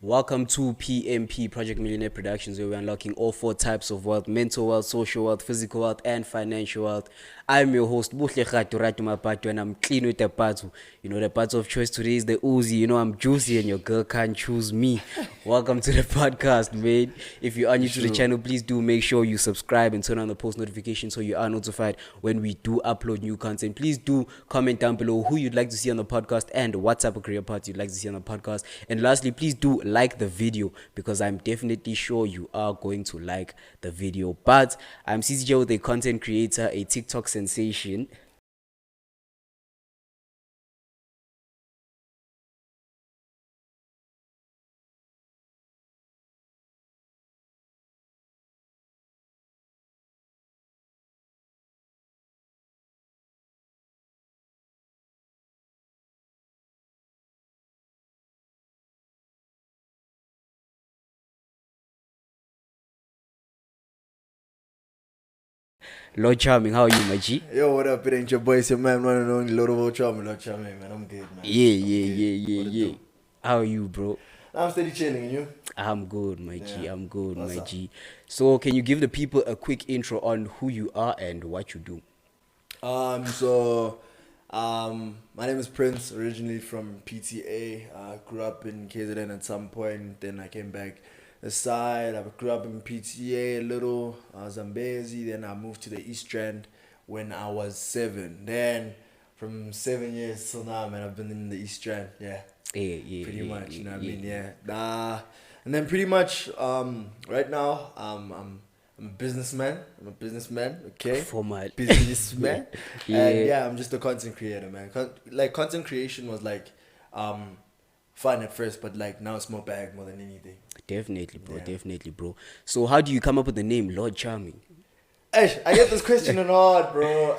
Welcome to PMP Project Millionaire Productions, where we're unlocking all four types of wealth: mental wealth, social wealth, physical wealth, and financial wealth. I'm your host, Buhle Khaturatu Mapatu, and I'm clean with the patu. You know, the patu of choice today is the Uzi. You know, I'm juicy, and your girl can't choose me. Welcome to the podcast, mate. If you are new to the channel, please do make sure you subscribe and turn on the post notifications so you are notified when we do upload new content. Please do comment down below who you'd like to see on the podcast and what type of career path you'd like to see on the podcast. And lastly, please do like the video because I'm definitely sure you are going to like the video. But I'm CCJ, with a content creator, a TikTok sensation. Lord Charming, how are you, my G? Yo, what up? It ain't your boy, it's your man, running on the Lord Charming, man. I'm good, man. Yeah. How are you, bro? I'm steady chilling, and you? I'm good, my G. Yeah. I'm good, What's my up? G. So, can you give the people a quick intro on who you are and what you do? My name is Prince, originally from PTA. I grew up in KZN at some point, then I came back this side. I grew up in PTA a little, Zambezi, then I moved to the East Strand when I was 7. Then from 7 years till now, man, I've been in the East Strand, yeah. Pretty much, you know what I mean? Yeah. And then pretty much, right now, I'm a businessman. Okay? Formal. Businessman. Yeah. And yeah, I'm just a content creator, man. Content creation was fun at first, but now it's more bag more than anything. Definitely, bro. Yeah. Definitely, bro. So, how do you come up with the name Lord Charming? Hey, I get this question a lot, bro.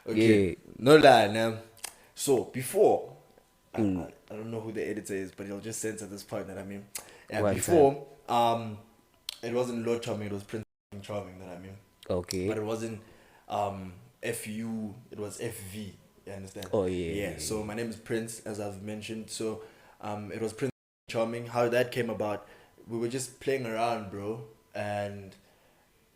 Okay. Yeah. No lie, man. So before, I don't know who the editor is, but he'll just censor this part that I mean. Yeah, One before, it wasn't Lord Charming, it was Prince Charming that I mean. Okay. But it wasn't FU, it was FV. You understand? Oh, yeah. So my name is Prince, as I've mentioned. So it was Prince Charming. How that came about, we were just playing around, bro. And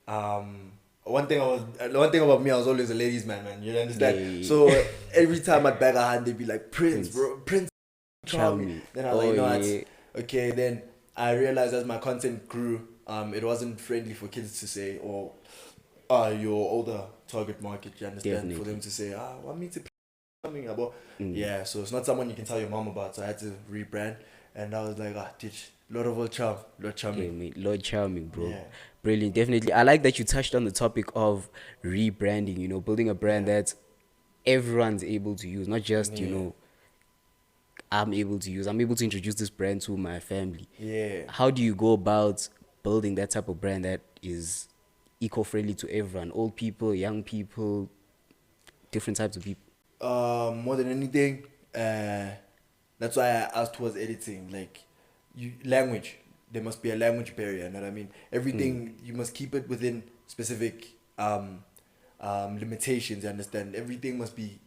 one thing about me, I was always a ladies' man. You understand? Yeah. So every time I'd bag a hand, they'd be like, Prince, bro, Prince Charming. Then I was like, no, yeah. okay. Then I realized as my content grew, it wasn't friendly for kids to say, or your older target market, you understand? Definitely. For them to say, want me to something about. Yeah, so it's not someone you can tell your mom about. So I had to rebrand, and I was like, teach Lord of all charm, Lord Charming. Okay, mate. Lord Charming, bro. Yeah. Brilliant. Definitely. I like that you touched on the topic of rebranding, building a brand that everyone's able to use, not just, I'm able to use. I'm able to introduce this brand to my family. Yeah. How do you go about building that type of brand that is eco-friendly to everyone? Old people, young people, different types of people. More than anything, that's why I asked towards editing. Language, there must be a language barrier. You know what I mean? Everything you must keep it within specific limitations. You understand? Everything must be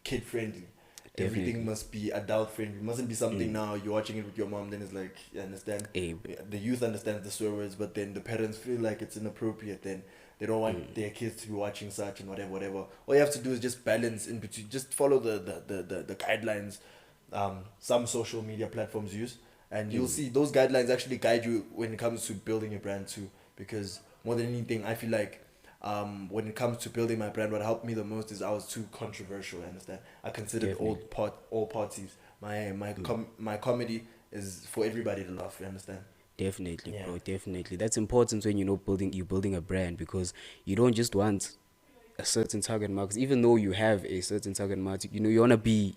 kid friendly. Definitely. Everything must be adult friendly. It mustn't be something now you're watching it with your mom. Then it's like, you understand? Eh. The youth understand the swear words, but then the parents feel like it's inappropriate. Then they don't want their kids to be watching such and whatever. All you have to do is just balance in between. Just follow the guidelines some social media platforms use, and you'll see those guidelines actually guide you when it comes to building a brand too. Because more than anything, I feel like when it comes to building my brand, what helped me the most is I was too controversial. I understand. I considered all parties. My comedy is for everybody to laugh. You understand? Definitely, Yeah. bro. Definitely. That's important when building a brand, because you don't just want a certain target market. Even though you have a certain target market, you want to be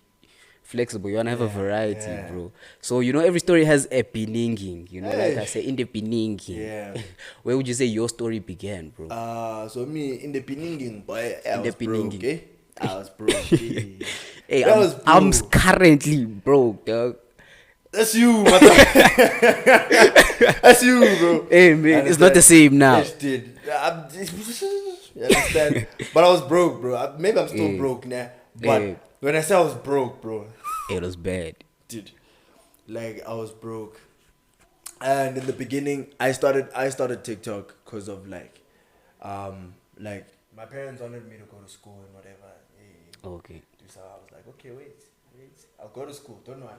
flexible. You want to have a variety, yeah. bro. So every story has a beginning. Like I Hey. say, in the beginning. Yeah. Where would you say your story began, bro? So me in the beginning, boy, I In the was broke, beginning. eh? I was broke. eh. Hey, I was I'm broke. currently broke, dog. That's you, mother. That's you, bro. Hey, man, it's not the same now. Yes, dude. You understand? But I was broke, bro. Maybe I'm still broke now. But when I say I was broke, bro, It was bad. dude, I was broke. And in the beginning, I started TikTok because of like my parents wanted me to go to school and whatever. Okay. So I was like, okay, wait, I'll go to school. Don't worry.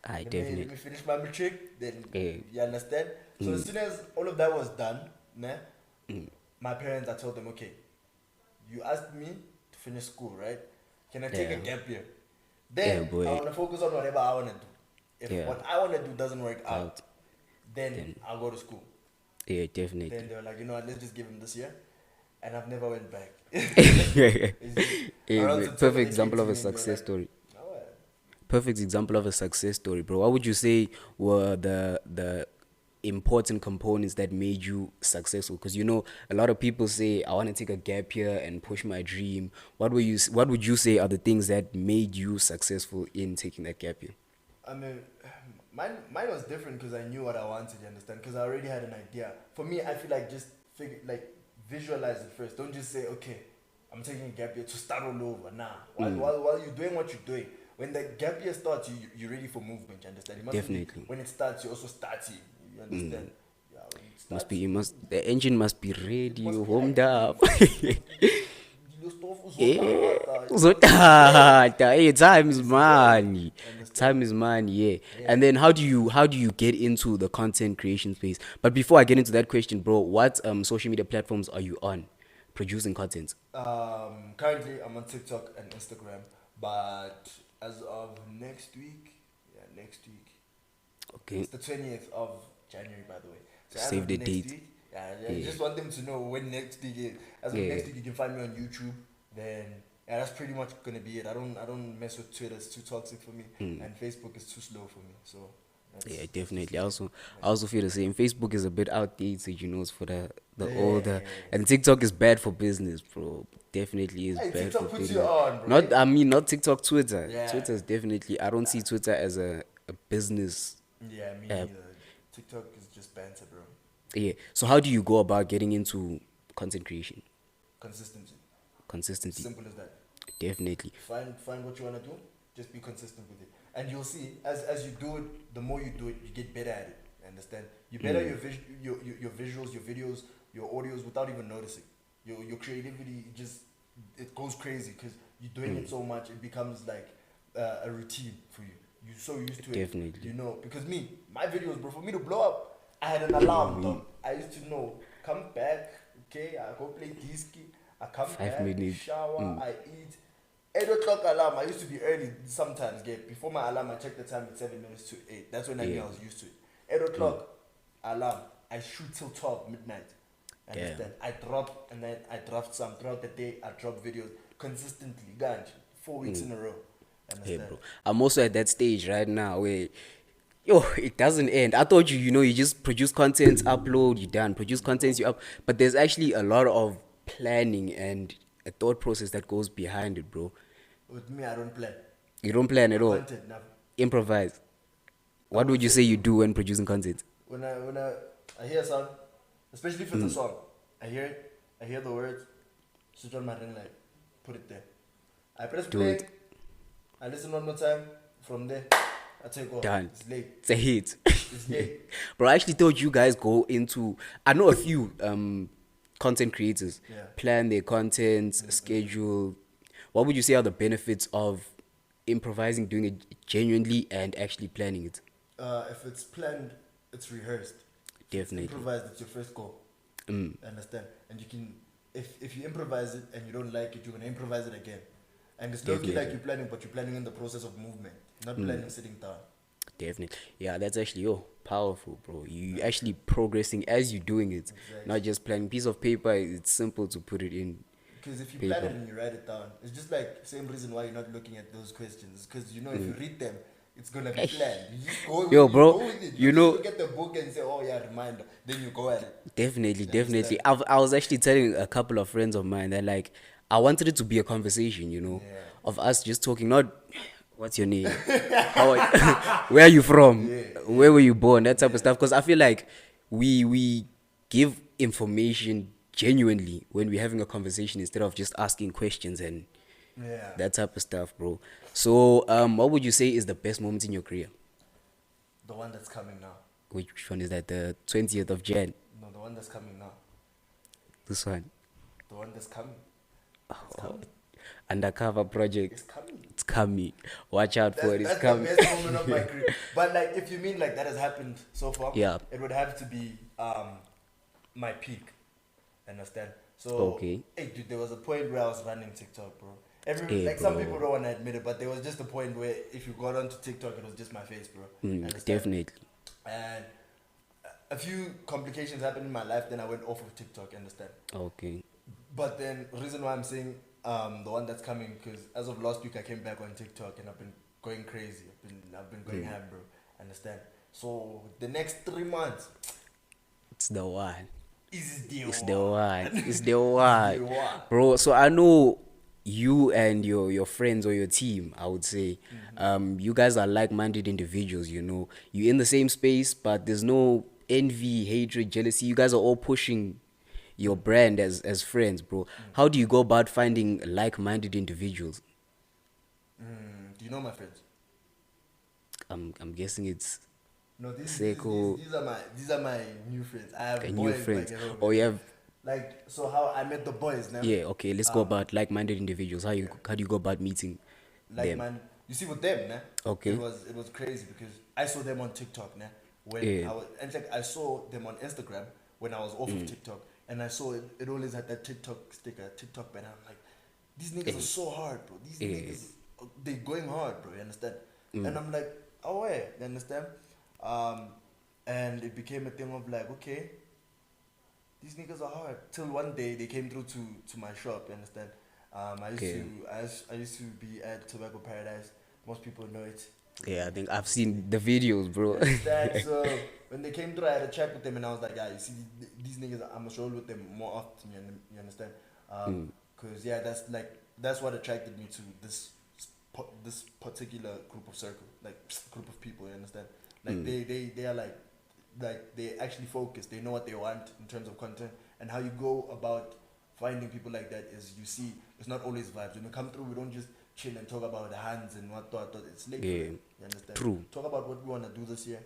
I Let me definitely. finish my matric. Then Yeah. you understand. So as soon as all of that was done, nah, my parents, I told them, okay, you asked me to finish school, right? Can I take a Yeah. gap year? Yeah, Then I boy. want to focus on whatever I want to do. If Yeah. what I want to do doesn't work out, Out. then Then. I'll go to school. Yeah, Then definitely. they were like, you know what, let's just give him this year. And I've never went back. Yeah, It's just, around but September, perfect they came example to of a me and they were success like, story. oh, Perfect example of a success story, bro. What would you say were the important components that made you successful? Because you know a lot of people say I want to take a gap year and push my dream. What would you say are the things that made you successful in taking that gap year? I mean, mine was different because I knew what I wanted. You understand? Because I already had an idea. For me, I feel like just visualize it first. Don't just say, okay, I'm taking a gap year to start all over. Nah. While you're doing what you're doing, when the gap year starts, you're ready for movement. You understand? It mustn't be Definitely. when it starts, you also starting. You understand? Yeah. When it Must starts, be you must the engine must be ready, it you must be warmed active. up. Your stuff is so Yeah, hard, you uzothatha. Hey, time is it's real. money. Understand? Time is money, yeah. Yeah. And then how do you get into the content creation space? But before I get into that question, bro, what social media platforms are you on producing content? Currently, I'm on TikTok and Instagram, but as of next week, yeah, next week, Okay, it's the 20th of January, by the way. So as save of the next date. week, yeah, I Yeah, just want them to know when next week is. As of yeah, next week, you can find me on YouTube. Then yeah, that's pretty much gonna be it. I don't mess with Twitter; it's too toxic for me, and Facebook is too slow for me. So yeah, that's just definitely. it. I also feel the same. Facebook is a bit outdated, you know, it's for the older, Yes. and TikTok is bad for business, bro. Definitely is Hey, bad for TikTok puts you business. on, bro. Not, I mean, not TikTok, Twitter. Yeah. Twitter is definitely. I don't see Twitter as a business Yeah, me app. neither. TikTok is just banter, bro. Yeah. So how do you go about getting into content creation? Consistency. Consistency. Simple as that. Definitely. Find what you wanna do. Just be consistent with it, and you'll see as you do it, the more you do it, you get better at it. Understand? You better your visuals, your videos, your audios without even noticing. Your creativity just it goes crazy because you're doing it so much. It becomes like a routine for you. You're so used to it. Definitely. You know, because my videos, bro, for me to blow up, I had an alarm, dog. I used to know. Come back, okay? I go play disky. I come 5 minutes. shower, I eat. 8 o'clock alarm. I used to be early sometimes. Yeah, before my alarm, I check the time. It's 7 minutes to 8. That's when I knew Yeah. I was used to it. 8 o'clock alarm. I shoot till 12 midnight. Understand? I drop and then I draft some throughout the day. I drop videos consistently. Ganj, 4 weeks in a row. Hey, Understand? bro. I'm also at that stage right now where, yo, it doesn't end. I thought you just produce content, upload, you done. Produce content, you up. But there's actually a lot of planning and a thought process that goes behind it, bro. With me, I don't plan. You don't plan at My all. content now. Improvise. I What would would you say say you do when producing content? when I hear a song, especially if it's a song, I hear it, I hear the words, switch on my ring light, put it there. I press Do play, it. I listen one more time. From there, I take off. Done. It's late. It's a hit. It's late. Bro, I actually thought you guys go into. I know a few content creators Yeah. plan their content, schedule. What would you say are the benefits of improvising, doing it genuinely, and actually planning it? If it's planned, it's rehearsed. If Definitely. it's improvised, it's your first go. Understand? And you can, if you improvise it and you don't like it, you're gonna improvise it again. And it's not like Definitely. you're planning, but you're planning in the process of movement, not planning sitting down. Definitely. Yeah, that's actually powerful, bro. You actually progressing as you're doing it, not just planning. Piece of paper, it's simple to put it in Because if you plan paper. it and you write it down, it's just like same reason why you're not looking at those questions. Because you know if you read them, it's gonna be planned. You just go, Yo, you bro, go with it. you just know- look at the book and say, oh yeah, reminder. Then you go at it. Definitely. I was actually telling a couple of friends of mine that like I wanted it to be a conversation, Yeah. of us just talking. Not what's your name, where are you from, where were you born, that type of stuff. Because I feel like we give information genuinely when we're having a conversation instead of just asking questions and Yeah. that type of stuff, bro. So what would you say is the best moment in your career? The one that's coming now. Which one is that? The 20th of Jan. No, the one that's coming now. This one. The one that's coming. It's coming. Undercover project. It's coming. It's coming. Watch out for it. It's That's the coming. best moment of my career. But like, if you mean like that has happened so far, Yeah. it would have to be my peak. Understand? So Okay. hey, dude, there was a point where I was running TikTok, bro. Hey, like some bro. people don't want to admit it, but there was just a point where if you got onto TikTok, it was just my face, bro. Understand? Definitely. And a few complications happened in my life. Then I went off of TikTok. Understand? Okay. But then reason why I'm saying the one that's coming, because as of last week I came back on TikTok and I've been going crazy. I've been going ham, bro. Understand? So the next 3 months It's the one. is the It's one. the one. It's the The one. one. Bro, so I know you and your friends or your team, I would say, you guys are like-minded individuals, you know. You're in the same space, but there's no envy, hatred, jealousy. You guys are all pushing your brand as friends, bro. How do you go about finding like-minded individuals? Do you know my friends? I'm guessing it's No, these Seiko, these are my new friends. I have a boys new like friends. at home. Or you have Like, so how I met the boys now. yeah, okay, let's go about like-minded individuals. How do you go about meeting Like them? man, you see with them, nah, Okay. it was crazy because I saw them on TikTok, nah, when Yeah. I was, and like I saw them on Instagram when I was off of TikTok, and I saw it always had that TikTok sticker, TikTok banner. I'm like, these niggas are so hard, bro. These niggas, they going hard, bro. You understand? And I'm like, oh yeah, you understand? And it became a thing of like, okay, these niggas are hard. Till one day they came through to my shop. You understand? I used to be at Tobacco Paradise. Most people know it. Yeah, I think I've seen the videos, bro. You understand? So when they came through, I had a chat with them, and I was like, yeah, you see, these niggas, I must roll with them more often. You understand? Because yeah, that's what attracted me to this particular group of circle, like group of people. You understand? Like they are like they actually focus. They know what they want in terms of content, and how you go about finding people like that is, you see, it's not always vibes. When we come through, we don't just chill and talk about the hands and what. It's late. Yeah. For them, you understand? True. Talk about what we want to do this year.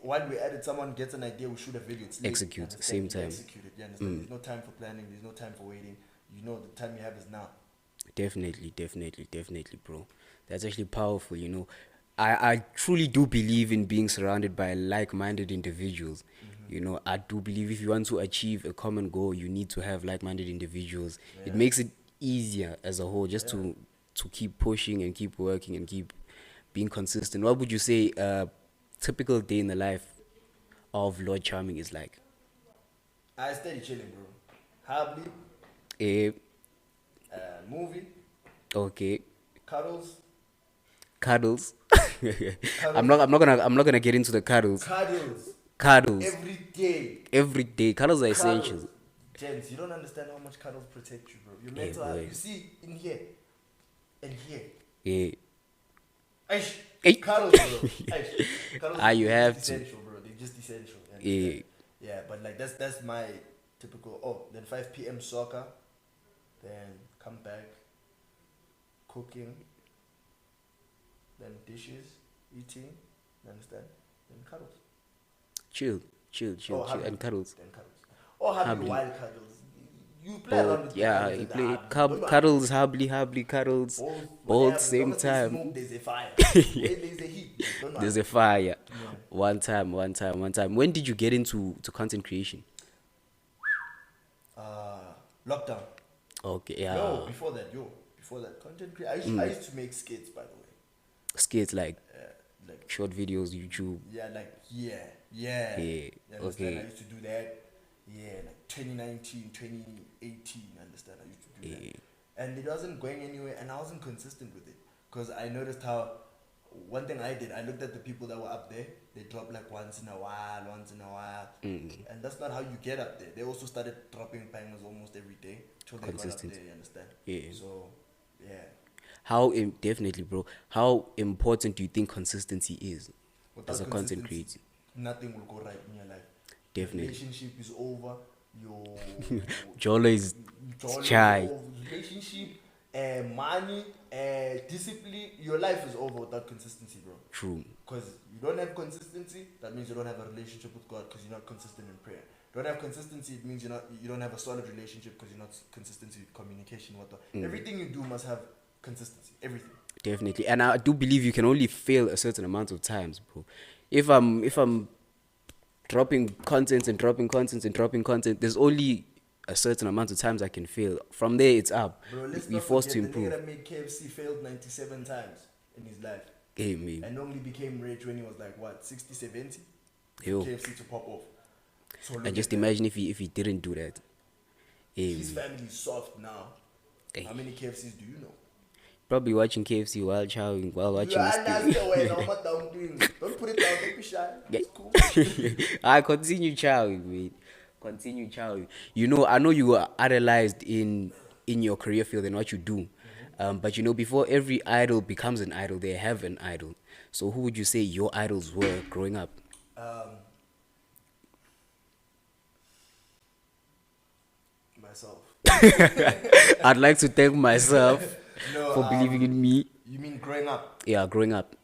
While we edit, someone gets an idea, we shoot a video. It's late, Execute, you understand? same You time. execute it. You understand? There's no time for planning. There's no time for waiting. You know, the time you have is now. Definitely, bro. That's actually powerful, you know. I truly do believe in being surrounded by like-minded individuals. You know, I do believe if you want to achieve a common goal, you need to have like-minded individuals. It makes it easier as a whole, just to keep pushing and keep working and keep being consistent. What would you say a typical day in the life of Lord Charming is like? I steady chilling, bro. Habli, Eh, movie, okay. cuddles, Cuddles. I'm not gonna get into the cuddles. Cuddles. Every day. Cuddles are essentials. Gents, you don't understand how much cuddles protect you, bro. Your Yeah, mental health. boy. You see, in here and here. Yeah. Aish, Hey. cuddles, bro. Aish, cuddles You are have just to. essential, bro. They're just essential. You Yeah. understand? Yeah, but like that's my typical. Oh, then 5 p.m. soccer, then come back, cooking, then dishes, eating. You understand? Then cuddles. Chill, Habli. and cuddles. Then cuddles. Or having Habli. wild cuddles. You play around with Yeah, cuddles you and play Don't cuddles, hably, cuddles, both As same long as there's time. smoke, there's a fire. Where there's a heat, don't There's worry. a fire. One time. When did you get into content creation? Lockdown. Okay, yeah. No, before that, content creation. I used to make skits, by the way. Skits like Like short videos, YouTube. yeah, Yeah, You understand? okay. I used to do that. Yeah, like 2019, 2018. Understand? I used to do that, and it wasn't going anywhere, and I wasn't consistent with it because I noticed how. One thing I did, I looked at the people that were up there. They drop like once in a while, and that's not how you get up there. They also started dropping bangers almost every day till they got up Consistent. there. You understand? Yeah. So, yeah. Definitely, bro. How important do you think consistency is Without as a content consistency, creator? nothing will go right in your life. Definitely. Your relationship is over. Your Jolo is Jolly chai. over. Relationship, money, discipline, your life is over without consistency, bro. True. Because you don't have consistency, that means you don't have a relationship with God because you're not consistent in prayer. You don't have consistency, it means you don't have a solid relationship because you're not consistent with communication. Everything you do must have consistency. Everything. Definitely. And I do believe you can only fail a certain amount of times, bro. If I'm dropping content and dropping content and dropping content, there's only a certain amount of times I can fail. From there, it's up. Bro, let's We're not forced forget to improve. the nigga that made KFC failed 97 times in his life. Hey, man. And only became rich when he was like, what, 60, 70? Yo. KFC to pop off. So And just imagine if he didn't do that. Hey, his family's soft now. Hey. How many KFCs do you know? Probably watching KFC while chowing, while watching this thing. Don't put it down, don't be shy. Yeah. It's cool. I continue chowing, man. Continue chowing. You know, I know you were idolized in your career field and what you do. But you know, before every idol becomes an idol, they have an idol. So who would you say your idols were growing up? Myself. I'd like to thank myself No, for believing in me. You mean growing up? Yeah, growing up.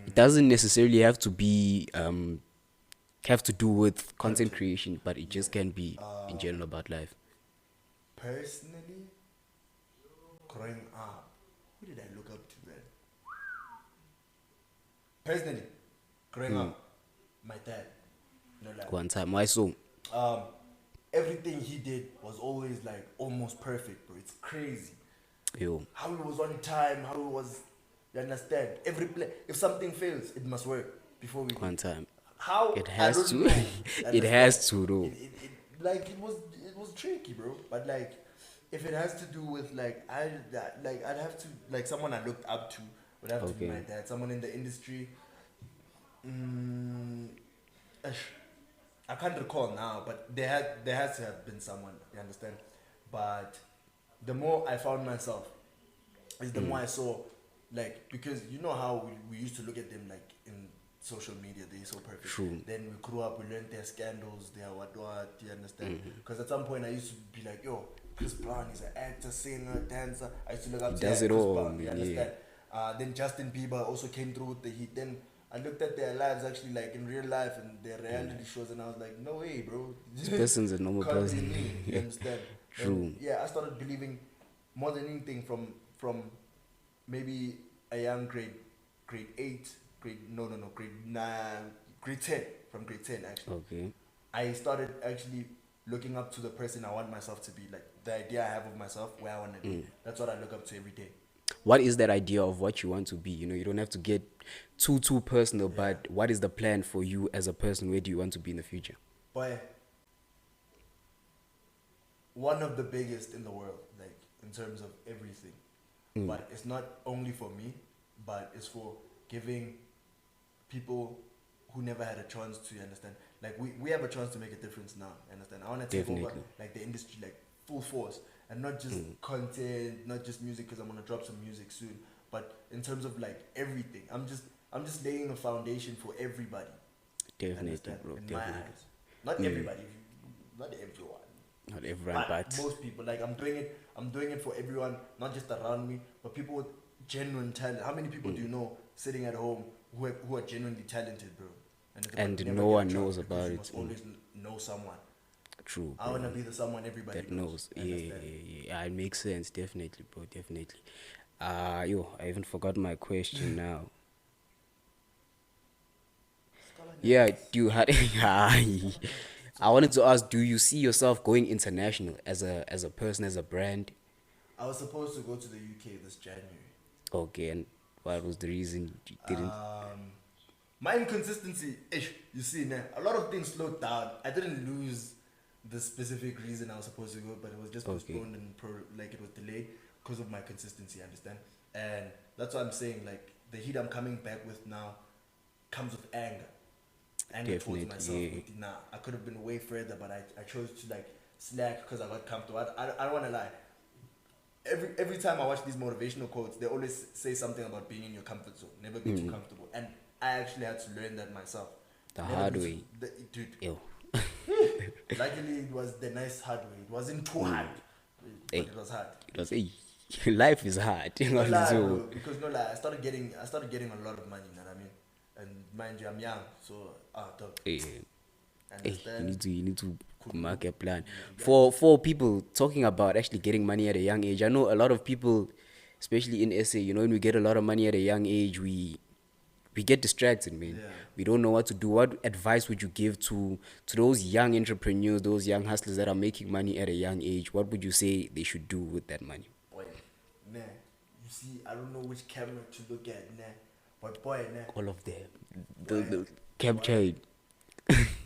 It doesn't necessarily have to be have to do with content creation, but it just can be in general about life. Personally, growing up, who did I look up to then? Personally, growing up, my dad. No lie. One time, why so? Everything he did was always like almost perfect, bro. It's crazy. Yo, How he was on time, how he was, you understand? If something fails, it must work before we one time. How It I has don't to. know. It Understand? has to, though. It was tricky, bro. But like, if it has to do with like I'd have to like someone I looked up to would have to be Okay. my dad. Someone in the industry. I can't recall now, but there has to have been someone. You understand? But the more I found myself, is the more I saw, like, because you know how we used to look at them like in social media, they're so perfect. True. Then we grew up, we learned their scandals, their what, you understand? Because at some point I used to be like, yo, Chris Brown is an actor, singer, dancer. I used to look up to does that it Chris all, Brown, you yeah. understand? Then Justin Bieber also came through with the heat. Then I looked at their lives actually like in real life and their reality shows, and I was like, no way, bro. This person's a normal Can't be person. me, you understand? True. And yeah, I started believing more than anything from maybe a young grade 8, grade 9, grade 10, from grade 10 actually. Okay. I started actually looking up to the person I want myself to be, like the idea I have of myself, where I want to be. That's what I look up to every day. What is that idea of what you want to be? You know, you don't have to get too personal, but what is the plan for you as a person? Where do you want to be in the future? Boy, one of the biggest in the world, like in terms of everything. But it's not only for me, but it's for giving people who never had a chance to, understand. Like we have a chance to make a difference now, understand? I want to take over Definitely. like the industry like full force, and not just content, not just music, because I'm gonna drop some music soon, but in terms of like everything. I'm just laying a foundation for everybody. Definitely, Understand? bro. In my Definitely. eyes. Not everybody, not everyone. Not everyone, but Most people. Like I'm doing it for everyone, not just around me, but people with genuine talent. How many people do you know sitting at home who are genuinely talented, bro? And never no get a one chance knows because about you it. must always know someone. True. I bro. wanna be the someone everybody That knows. Yeah, Understand? yeah. It makes sense. Definitely, bro. Definitely. I even forgot my question now. Yeah, do you had? I wanted to ask: do you see yourself going international as a person, as a brand? I was supposed to go to the UK this January. Okay, and what was the reason you didn't? My inconsistency, you see now, a lot of things slowed down. I didn't lose the specific reason I was supposed to go, but it was just postponed and like it was delayed because of my consistency, understand? And that's what I'm saying, like the heat I'm coming back with now comes with anger. Anger Definitely, towards myself. yeah. Nah, I could have been way further, but I chose to like slack because I got comfortable. I don't want to lie. Every time I watch these motivational quotes, they always say something about being in your comfort zone, never be too comfortable. And I actually had to learn that myself. The Never hard be way. dude. Ew. Luckily, it was the nice hard way. It wasn't too hard, but Hey, it was hard. it was life is hard. No lie, So, bro. Because no lie, I started getting a lot of money. You know what I mean? And mind you, I'm young, so dog. hey, Understand? you need to mark a plan for people talking about actually getting money at a young age. I know a lot of people, especially in SA. You know, when we get a lot of money at a young age, we get distracted, man. Yeah. We don't know what to do. What advice would you give to those young entrepreneurs, those young hustlers that are making money at a young age? What would you say they should do with that money? Boy, nah. You see, I don't know which camera to look at, nah. But boy, nah. All of them, Boy, the capture it.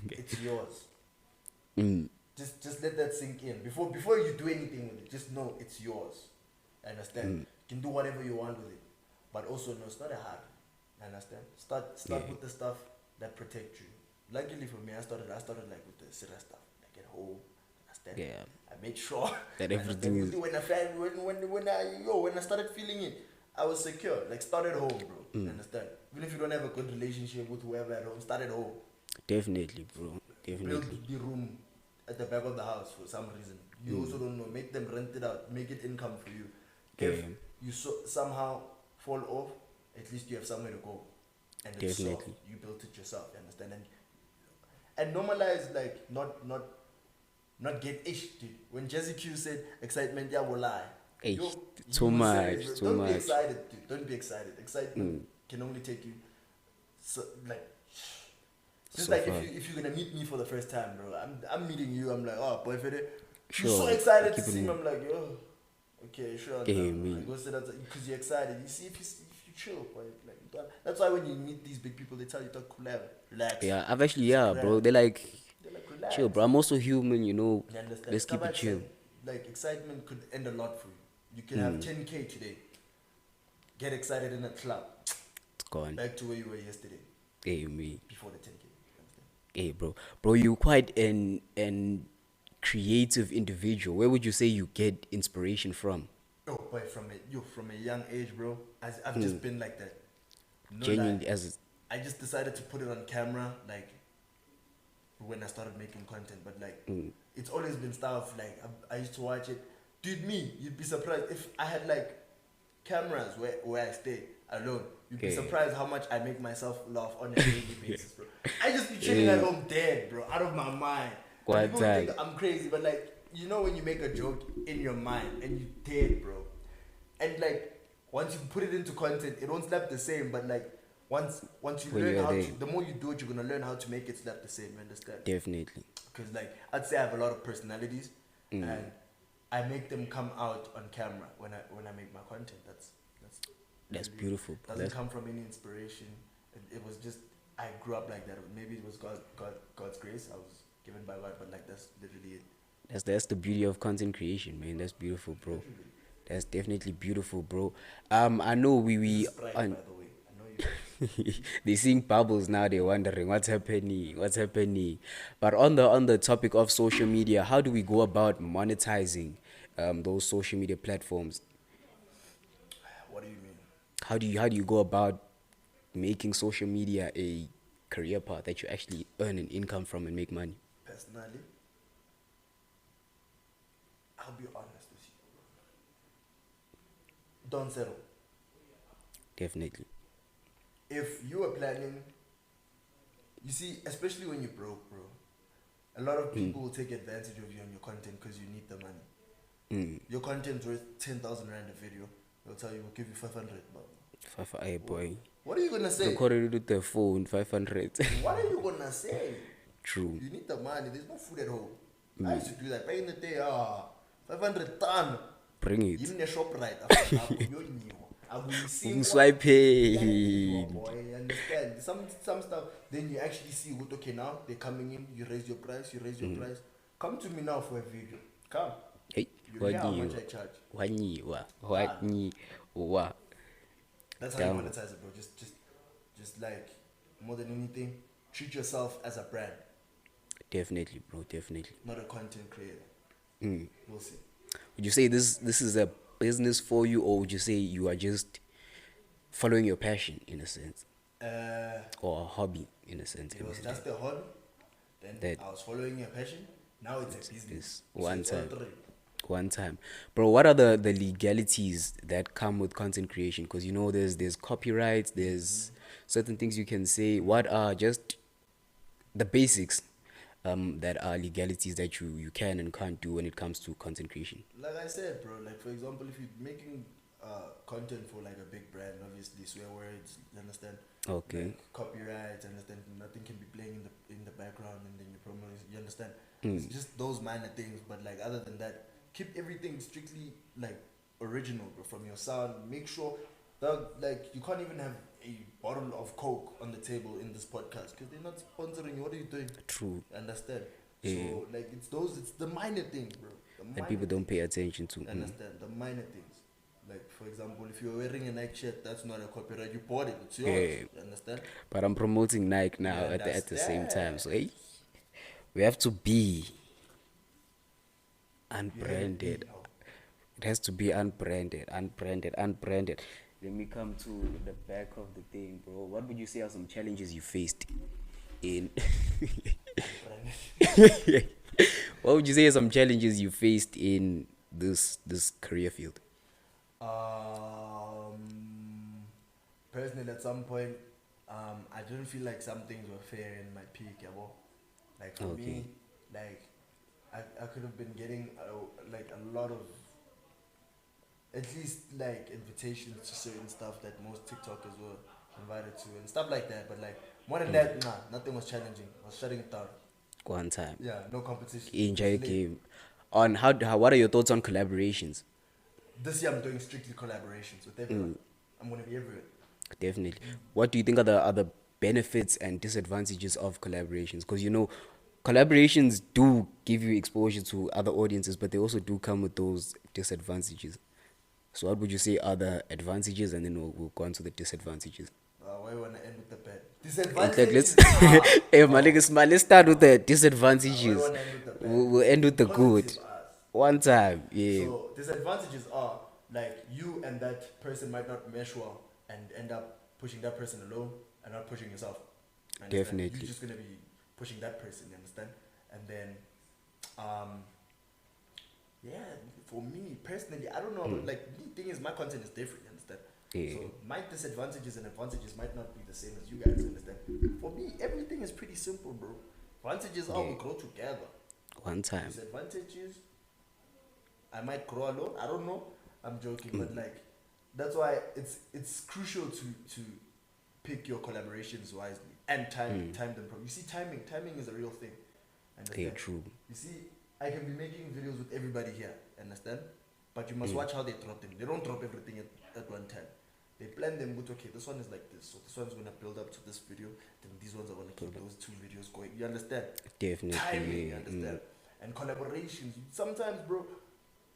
it's yours. Mm, Just let that sink in. Before you do anything with it, just know it's yours. Understand? You can do whatever you want with it. But also no, it's not a hard. Understand? Start with the stuff that protect you. Luckily for me, I started like with the serious stuff. Like at home. Understand? Yeah. I made sure That everything is- when I started feeling it, I was secure. Like start at home, bro. Understand? Even if you don't have a good relationship with whoever at home, start at home. Definitely, bro. Definitely. Build the room at the back of the house for some reason. You also don't know. Make them rent it out. Make it income for you. If Yeah. you somehow fall off, at least you have somewhere to go. And it's Definitely. soft. You built it yourself. You understand? And normalize like not get ish, dude. When Jazzy Q said excitement, yeah, will lie. Hey, Yo, too you much, said it, bro. too Don't much. be excited, dude. Don't be excited. Excitement can only take you so like. Just So like far. if you're gonna meet me for the first time, bro, I'm meeting you. I'm like, oh, boy, Fede. Sure, You're so excited to keep it see me. moving. I'm like, yo, okay, sure. Hey, no. me. I go sit outside because you're excited. You see, if you chill, boy, like that's why when you meet these big people, they tell you to cool out, relax. Yeah, I've actually, yeah, bro. They're like, Relax. chill, bro. I'm also human, you know. You understand? Let's keep it Kabat chill. said, like excitement could end a lot for you. You can have 10K today. Get excited in a club. It's gone. Back to where you were yesterday, Hey, me. before the 10K. You understand? Hey, bro, you're quite an creative individual. Where would you say you get inspiration from? Oh boy, from a young age, bro. I've just been like that. No Genuinely, lie. as I just decided to put it on camera, like when I started making content. But like, it's always been stuff like I used to watch it. Dude, you'd be surprised if I had like cameras where I stay alone. You'd be Okay. surprised how much I make myself laugh on a daily basis, bro. I just be chilling at home dead, bro, out of my mind. Quite And people tight. think I'm crazy, but like, you know when you make a joke in your mind and you dead, bro. And like once you put it into content, it won't slap the same. But like once you When learn you're how there. to, the more you do it, you're gonna learn how to make it slap the same. You understand? definitely. Because like I'd say I have a lot of personalities, and I make them come out on camera when I make my content. That's really- beautiful. Doesn't That's come from any inspiration. It was just I grew up like that. Maybe it was God's grace. I was given by God, but like that's literally it. that's the beauty of content creation, man. That's beautiful, bro. Literally. That's definitely beautiful, bro. I know we Sprite, on by the way. I know you. they're seeing bubbles now. They're wondering what's happening. But on the topic of social media, how do we go about monetizing those social media platforms? What do you mean? How do you go about making social media a career path that you actually earn an income from and make money? Personally, I'll be honest with you. Don't settle. Definitely. If you are planning, you see, especially when you're broke, bro, a lot of people will take advantage of you and your content because you need the money. Your content's worth 10,000 rand a video. They'll tell you, we'll give you 500. But Hey boy, what are you gonna say? recorded with the phone, 500. What are you gonna say? True. You need the money. There's no food at home. I used to do that back in the day. 500 ton. Bring it. Even a shop right. Swipe Boy, understand? Some stuff. Then you actually see what okay now they're coming in. You raise your price. Price. Come to me now for a video. Come. Hey, You hear how much I charge. What? That's how you Damn. monetize it, bro. Just like more than anything, treat yourself as a brand, Definitely, bro. Definitely. not a content creator. We'll see. Would you say this is a business for you, or would you say you are just following your passion in a sense, or a hobby in a sense? It was just a hobby. Then That I was following a passion. Now it's a business. is So one it's all time. three. One time, bro. What are the legalities that come with content creation? Because you know there's copyrights, there's certain things you can say. What are just the basics that are legalities that you can and can't do when it comes to content creation? Like I said, bro, like for example, if you're making content for like a big brand, obviously swear words, you understand? Okay. Like copyrights, understand? Nothing can be playing in the background, and then you promote. You understand? It's just those minor things, but like other than that, keep everything strictly like original, bro. From your sound, make sure that like you can't even have a bottle of Coke on the table in this podcast because they're not sponsoring you. What are you doing? True. Understand? Yeah. So like it's the minor things, bro. The That minor people don't things. pay attention to. Understand? The minor things. Like for example, if you're wearing a Nike shirt, that's not a copyright. You bought it. It's yours. Yeah. You understand? But I'm promoting Nike You now at the same time. understand? So hey, we have to be You have it unbranded. big now. It has to be unbranded, unbranded, unbranded. Let me come to the back of the thing, bro. What would you say are some challenges you faced in? What would you say are some challenges you faced in this career field? Um, Personally, at some point, I didn't feel like some things were fair in my peak, yeah, bro. Like for Okay. me, like I could have been getting like a lot of at least like invitations to certain stuff that most TikTokers were invited to and stuff like that. But like more than that, nah, nothing was challenging. I was shutting it down. One time. Yeah, no competition. Enjoy It's your lit. game. On how what are your thoughts on collaborations? This year I'm doing strictly collaborations with everyone. I'm gonna be everywhere. Definitely. What do you think are the benefits and disadvantages of collaborations? Because you know, collaborations do give you exposure to other audiences, but they also do come with those disadvantages. So, what would you say are the advantages, and then we'll go on to the disadvantages. Why you wanna end with the bad? In fact, let's Disadvantages are hey, my niggas, man, let's start with the why you disadvantages. wanna end with the We'll bad? end with the good. Positive as. One time, yeah, So disadvantages are like you and that person might not mesh well and end up pushing that person alone and not pushing yourself. Understand? definitely. You're just gonna be pushing that person, you understand? And then um yeah, for me personally, I don't know, like the thing is my content is different, you understand? Yeah. So my disadvantages and advantages might not be the same as you guys, understand? For me, everything is pretty simple, bro. Advantages are we grow together. One time. Disadvantages, I might grow alone. I don't know. I'm joking, but like that's why it's crucial to pick your collaborations wisely and time them properly. You see, timing is a real thing. Understand? Yeah, true. You see, I can be making videos with everybody here. Understand? But you must watch how they drop them. They don't drop everything at one time. They plan them with okay, this one is like this, so this one's gonna build up to this video. Then these ones are gonna keep those two videos going. You understand? Definitely. Timing, you Yeah. understand? And collaborations. Sometimes, bro,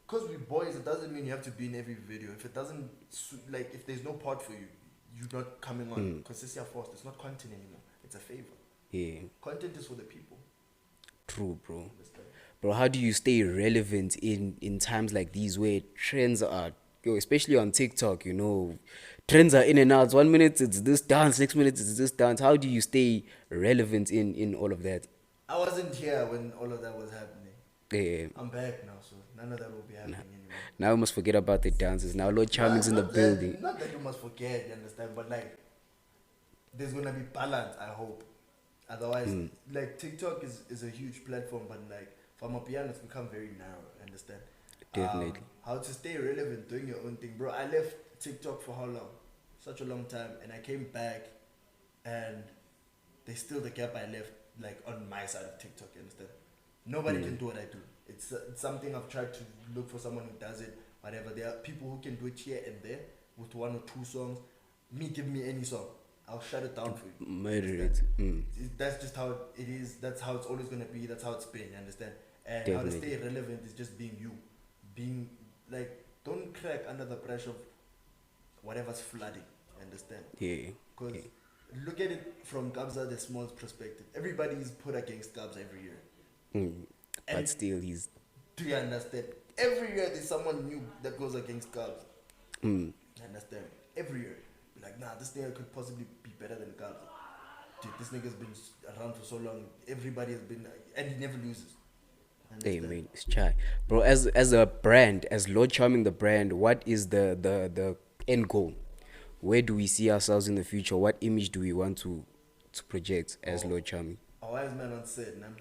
because we boys, it doesn't mean you have to be in every video. If it doesn't, like, if there's no part for you, you're not coming on. Because it's your forced. It's not content anymore. It's a favor. Yeah. Content is for the people. True, bro. Understand? Bro, how do you stay relevant in times like these where trends are, especially on TikTok, you know, trends are in and out. 1 minute it's this dance, next minute it's this dance. How do you stay relevant in all of that? I wasn't here when all of that was happening. Yeah. I'm back now, so none of that will be happening anymore. Now we must forget about the dances. Now Lord Charming's in the building. Not that you must forget, you understand, but like, there's gonna be balance, I hope. Otherwise, like, TikTok is a huge platform, but like, for my piano, it's become very narrow, understand? Definitely. How to stay relevant, doing your own thing. Bro, I left TikTok for how long? Such a long time, and I came back, and there's still the gap I left, like, on my side of TikTok, you understand? Nobody can do what I do. It's something I've tried to look for someone who does it, whatever. There are people who can do it here and there with one or two songs. Me, give me any song. I'll shut it down for you. Murder it. That's just how it is. That's how it's always going to be. That's how it's been, you understand? And how to Definitely. stay relevant is just being you. Being, like, don't crack under the pressure of whatever's flooding, you understand? Yeah. Because look at it from Kabza the Small's perspective. Everybody is put against Kabza every year. But And- still, he's. Do you understand? Every year there's someone new that goes against Kabza. You understand? Every year. Be like, nah, this thing could possibly be better than Kabza. dude, this nigga's been around for so long. Everybody has been, and he never loses. Hey Understand? man, it's chai, bro. As a brand, as Lord Charming the brand, what is the end goal? Where do we see ourselves in the future? What image do we want to project as Oh, Lord Charming? a wise man once said, man,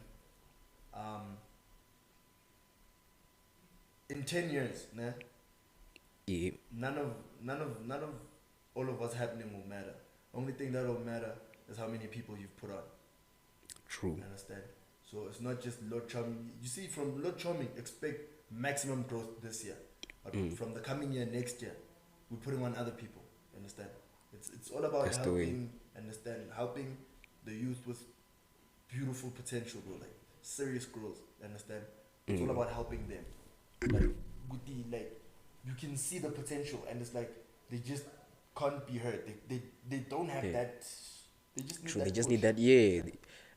in 10 years, nah, Yeah, none of all of what's happening will matter. Only thing that will matter is how many people you've put on. true. Understand? So it's not just Lord Charming. You see, from Lord Charming, expect maximum growth this year. But from the coming year, next year, we're putting on other people. Understand? It's all about That's the way. helping the youth with beautiful potential, bro. Like serious growth. Understand? It's all about helping them. Like with the like, you can see the potential, and it's like they just can't be hurt. They don't have Yeah. that. They just need True. that They just push. need that. Yeah,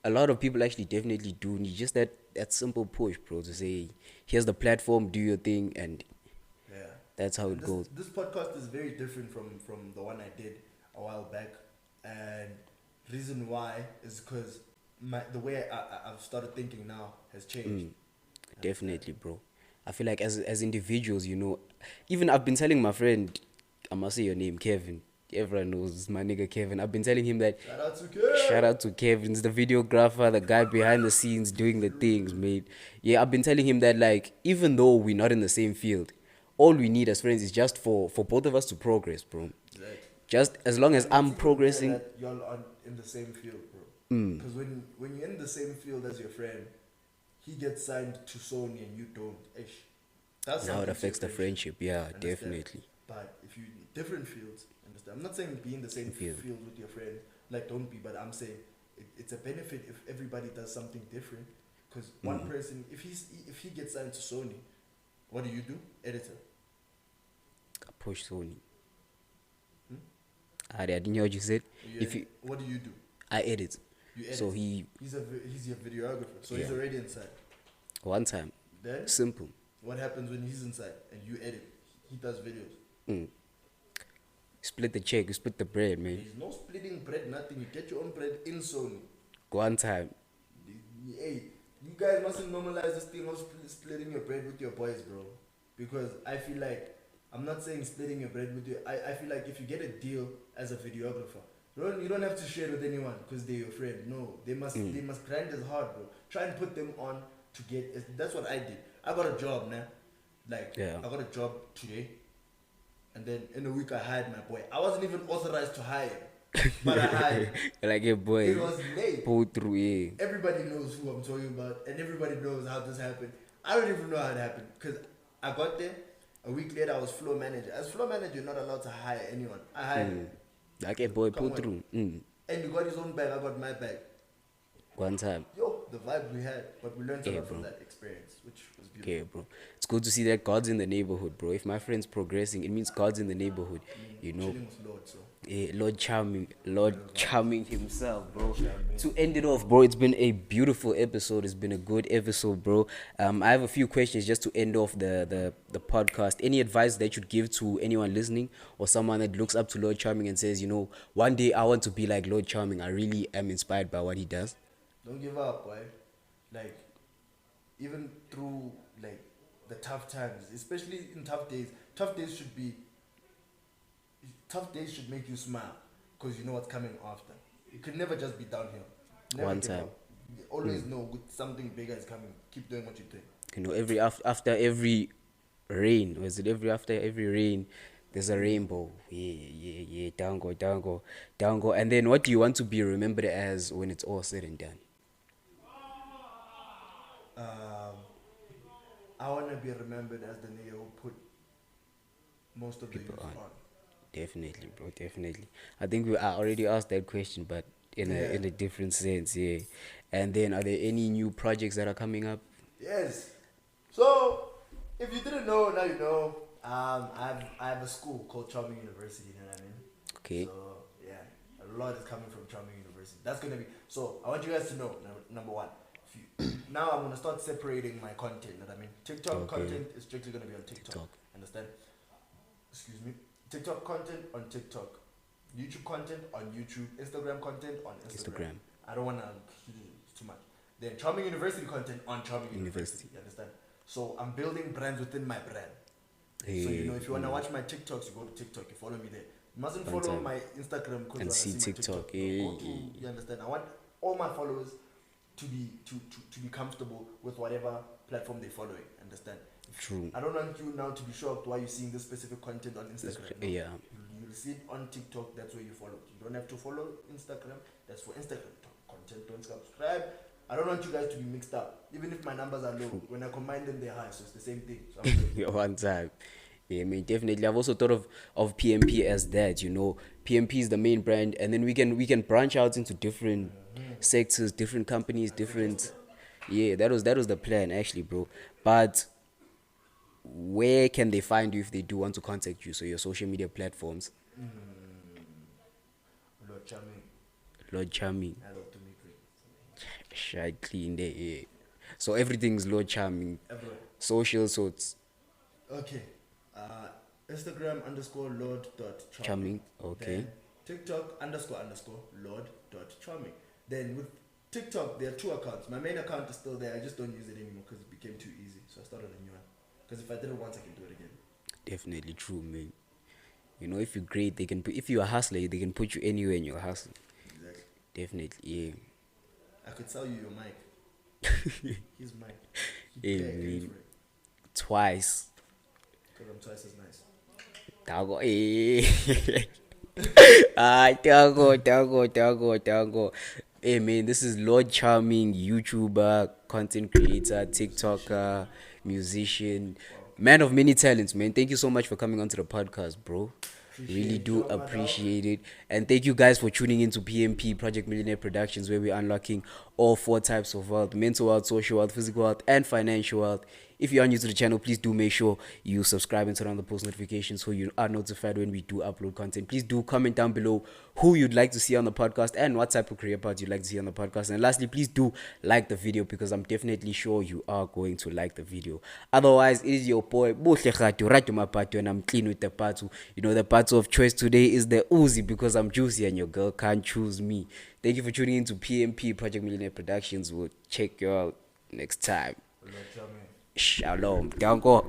a lot of people actually definitely do need just that simple push, bro. To say, here's the platform, do your thing, and Yeah. that's how And it goes. this podcast is very different from the one I did a while back, and reason why is because the way I've started thinking now has changed. Understand? Definitely, bro. I feel like as individuals, even I've been telling my friend, I must say your name, Kevin. Everyone knows my nigga Kevin. I've been telling him that Shout out to shout Kev. out to Kevin, the videographer, the guy behind the scenes doing the things, mate. Yeah, I've been telling him that like even though we're not in the same field, all we need as friends is just for both of us to progress, bro. Exactly. Just as long as And it's I'm even better progressing, that y'all are in the same field, bro. Because when you're in the same field as your friend, he gets signed to Sony and you don't. Ish. That's now it something to your affects the friendship. Yeah, Understand? definitely. But if you in different fields, understand? I'm not saying be in the same Field. field with your friend, like don't be. But I'm saying it's a benefit if everybody does something different. Because one person, if he gets signed to Sony, what do? Editor. Push Sony. I didn't hear what you said. If you, What do you do? I edit. You edit. So he's He's your videographer, so he's Yeah. already inside. one time. Then Simple. what happens when he's inside and you edit? He does videos. Split the check, you split the bread, man. There's no splitting bread, nothing. You get your own bread in Sony. One time. Hey, you guys mustn't normalize this thing of splitting your bread with your boys, bro. Because I feel like, I'm not saying splitting your bread with you. I feel like if you get a deal as a videographer, you don't have to share it with anyone because they're your friend. No, they must grind as hard, bro. Try and put them on to get. That's what I did. I got a job now. Like, Yeah. I got a job today. And then in a week I hired my boy. I wasn't even authorized to hire him. But I hired him. Like, hey, boy. It was late. Pull through, yeah. Everybody knows who I'm talking about, and everybody knows how this happened. I don't even know how it happened because I got there. A week later, I was floor manager. As floor manager, you're not allowed to hire anyone. I hired him. Like, hey, boy, Come pull on. through. And he got his own bag. I got my bag. One time. Yo, the vibe we had, but we learned a Yeah, lot from bro. that experience, which was beautiful. Okay, bro. It's good to see that God's in the neighborhood, bro. If my friend's progressing, it means God's in the neighborhood. You know, Chilling with Lord, so. Lord Charming himself, bro. To end it off, bro, it's been a beautiful episode. It's been a good episode, bro. I have a few questions just to end off the podcast. Any advice that you'd give to anyone listening or someone that looks up to Lord Charming and says, one day I want to be like Lord Charming. I really am inspired by what he does. Don't give up, boy. Like, even through like the tough times, especially in tough days. Tough days should make you smile because you know what's coming after. It could never just be downhill. Never One give time. up. You always know something bigger is coming. Keep doing what you're doing. After every rain, was it after every rain, there's a rainbow. Yeah. Down go. And then what do you want to be remembered as when it's all said and done? I want to be remembered as the nigga who put most of the youth on. Definitely, bro. Definitely. I think I already asked that question, but in a different sense, yeah. And then, are there any new projects that are coming up? Yes. So, if you didn't know, now you know. I have a school called Charming University. You know what I mean? Okay. So yeah, a lot is coming from Charming University. That's gonna be. So I want you guys to know. Number one, now I'm gonna start separating my content. You know what I mean? TikTok content is strictly gonna be on TikTok. Understand? Excuse me. TikTok content on TikTok. YouTube content on YouTube, Instagram content on Instagram. I don't want to too much. Then Charming University content on Charming University. You understand? So I'm building brands within my brand. Hey, so if you wanna watch my TikToks, you go to TikTok. You follow me there. You mustn't follow my Instagram because and see TikTok. You understand? I want all my followers to be comfortable with whatever platform they're following. Understand? True. I don't want you now to be shocked why you're seeing this specific content on Instagram. No? Yeah. You'll see it on TikTok. That's where you follow. You don't have to follow Instagram. That's for Instagram content. Don't subscribe. I don't want you guys to be mixed up. Even if my numbers are low, when I combine them, they're high. So it's the same thing. So One time. Yeah, I mean, definitely. I've also thought of PMP as that. PMP is the main brand, and then we can branch out into different sectors, different companies, different. Yeah, that was the plan actually, bro. But where can they find you if they do want to contact you? So your social media platforms. Lord Charming. Shy clean there. Yeah. So everything's Lord Charming. Everywhere. Social sorts. Okay. Instagram _Lord.Charming. Okay. Then TikTok __ Lord.Charming. Then with TikTok, there are 2 accounts. My main account is still there. I just don't use it anymore because it became too easy. So I started a new one. Because if I did it once, I can do it again. Definitely true, man. If you're great, they can put. If you're a hustler, they can put you anywhere in your hustle. Exactly. Definitely, yeah. I could sell you your mic. His mic. Hey, twice. Because I'm twice as nice. Tango, tango. Hey, man, this is Lord Charming, YouTuber, content creator, TikToker, musician, man of many talents, man. Thank you so much for coming onto the podcast, bro. Really do appreciate it. And thank you guys for tuning into PMP, Project Millionaire Productions, where we're unlocking all 4 types of wealth: mental wealth, social wealth, physical wealth, and financial wealth. If you are new to the channel, please do make sure you subscribe and turn on the post notifications so you are notified when we do upload content. Please do comment down below who you'd like to see on the podcast and what type of career path you'd like to see on the podcast. And lastly, please do like the video because I'm definitely sure you are going to like the video. Otherwise, it is your boy Buhle Khatu Ratu Mapatu, and I'm clean with the patu. The patu of choice today is the Uzi because I'm juicy and your girl can't choose me. Thank you for tuning into PMP, Project Millionaire Productions. We'll check you out next time. Shalom. Down go.